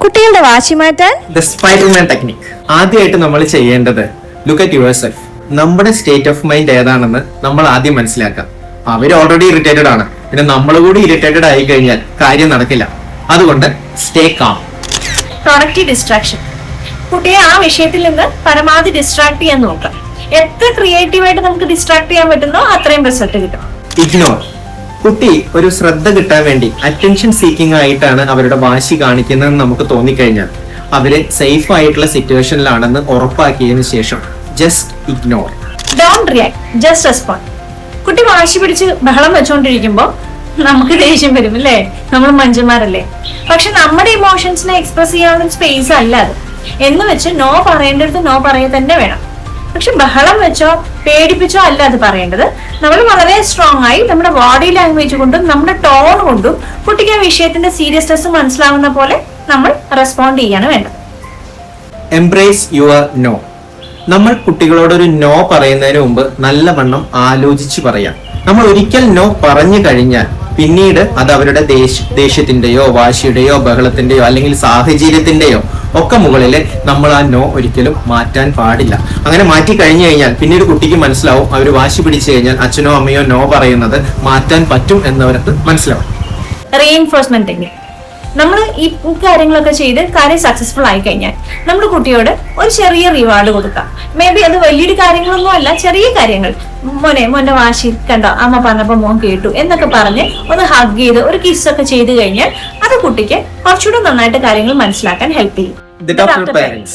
കുട്ടികളുടെ വാശി മാറ്റാൻ ദ സ്പൈഡർമാൻ ടെക്നിക്. ആദ്യമായിട്ട് നമ്മൾ ചെയ്യേണ്ടത് ലുക്ക് അറ്റ് യുവർ സെൽഫ്. നമ്മുടെ സ്റ്റേറ്റ് ഓഫ് മൈൻഡ് ഏതാണെന്ന് നമ്മൾ ആദ്യം മനസ്സിലാക്കാം. അവർ ഓൾറെഡി ഇറിറ്റേറ്റഡ് ആണ്, പിന്നെ നമ്മൾ കൂടി ഇറിറ്റേറ്റഡ് ആയി കഴിഞ്ഞാൽ കാര്യം നടക്കില്ല. അതുകൊണ്ട് സ്റ്റേ കാം. Productive distraction. കുട്ടിയെ ആ വിഷയത്തിൽ നിന്ന് പരമാവധി ഡിസ്ട്രാക്ട് ചെയ്യാൻ നോക്കാം. എത്ര ക്രിയേറ്റീവായിട്ട് നമുക്ക് ഡിസ്ട്രാക്ട് ചെയ്യാൻ പറ്റുന്നോ അത്രയും റിസൾട്ട് കിട്ടും. ഇഗ്നോർ. കുട്ടി ഒരു ശ്രദ്ധ കിട്ടാൻ വേണ്ടി അറ്റൻഷൻ സീക്കിംഗ് ആയിട്ടാണ് അവരുടെ വാശി കാണിക്കുന്നതെന്ന് നമുക്ക് തോന്നിക്കഴിഞ്ഞാൽ അവര് സേഫ് ആയിട്ടുള്ള സിറ്റുവേഷനിലാണെന്ന് ഉറപ്പാക്കിയതിനു ശേഷം just ignore. Don't react, just respond. കുട്ടി വാശി പിടിച്ച് ബഹളം വെച്ചോണ്ടിരിക്കുമ്പോ നമുക്ക് ദേഷ്യം വരും അല്ലേ, നമ്മൾ മനുഷ്യന്മാരല്ലേ. പക്ഷെ നമ്മുടെ ഇമോഷൻസിനെ എക്സ്പ്രസ് ചെയ്യാനുള്ള സ്പേസ് അല്ല അത്. എന്ന് വെച്ച് നോ പറയേണ്ടടുത്ത് നോ പറയുക തന്നെ വേണം. പക്ഷെ ബഹളം വെച്ചോ പേടിപ്പിച്ചോ അല്ല അത് പറയേണ്ടത്. നമ്മൾ വളരെ സ്ട്രോങ് ആയി നമ്മുടെ ബോഡി ലാംഗ്വേജ് കൊണ്ടും നമ്മുടെ ടോൺ കൊണ്ടും കുട്ടിക്ക് ആ വിഷയത്തിന്റെ സീരിയസ്നെസ് മനസ്സിലാവുന്ന പോലെ നമ്മൾ റെസ്പോണ്ട് ചെയ്യാണ് വേണ്ടത്. Embrace your no. നമ്മൾ കുട്ടികളോടൊരു നോ പറയുന്നതിന് മുമ്പ് നല്ലവണ്ണം ആലോചിച്ച് പറയാം. നമ്മൾ ഒരിക്കൽ നോ പറഞ്ഞു കഴിഞ്ഞാൽ പിന്നീട് അത് അവരുടെ ദേഷ്യത്തിന്റെയോ വാശിയുടെയോ ബഹളത്തിന്റെയോ അല്ലെങ്കിൽ സാഹചര്യത്തിന്റെയോ ഒക്കെ മുകളിൽ നമ്മൾ ആ നോ ഒരിക്കലും മാറ്റാൻ പാടില്ല. അങ്ങനെ മാറ്റി കഴിഞ്ഞു കഴിഞ്ഞാൽ പിന്നീട് കുട്ടിക്ക് മനസ്സിലാവും, അവർ വാശി പിടിച്ചു കഴിഞ്ഞാൽ അച്ഛനോ അമ്മയോ നോ പറയുന്നത് മാറ്റാൻ പറ്റും എന്നവർക്ക് മനസ്സിലാവും. Reinforcement technique. നമ്മൾ ഈ കാര്യങ്ങളൊക്കെ ചെയ്ത് കാര്യം സക്സസ്ഫുൾ ആയി കഴിഞ്ഞാൽ നമ്മുടെ കുട്ടിയോട് ഒരു ചെറിയ റിവാർഡ് കൊടുക്കാം. മേ ബി അത് വലിയൊരു കാര്യങ്ങളൊന്നും അല്ല, ചെറിയ കാര്യങ്ങൾ. മോന്റെ വാശി കണ്ടോ, അമ്മ പറഞ്ഞപ്പോ മോൻ കേട്ടു എന്നൊക്കെ പറഞ്ഞ് ഒന്ന് ഹഗ് ചെയ്ത് ഒരു കിസ്സൊക്കെ ചെയ്ത് കഴിഞ്ഞാൽ അത് കുട്ടിക്ക് കുറച്ചുകൂടെ നന്നായിട്ട് കാര്യങ്ങൾ മനസ്സിലാക്കാൻ ഹെൽപ്പ് ചെയ്യും. The Dr. Parents.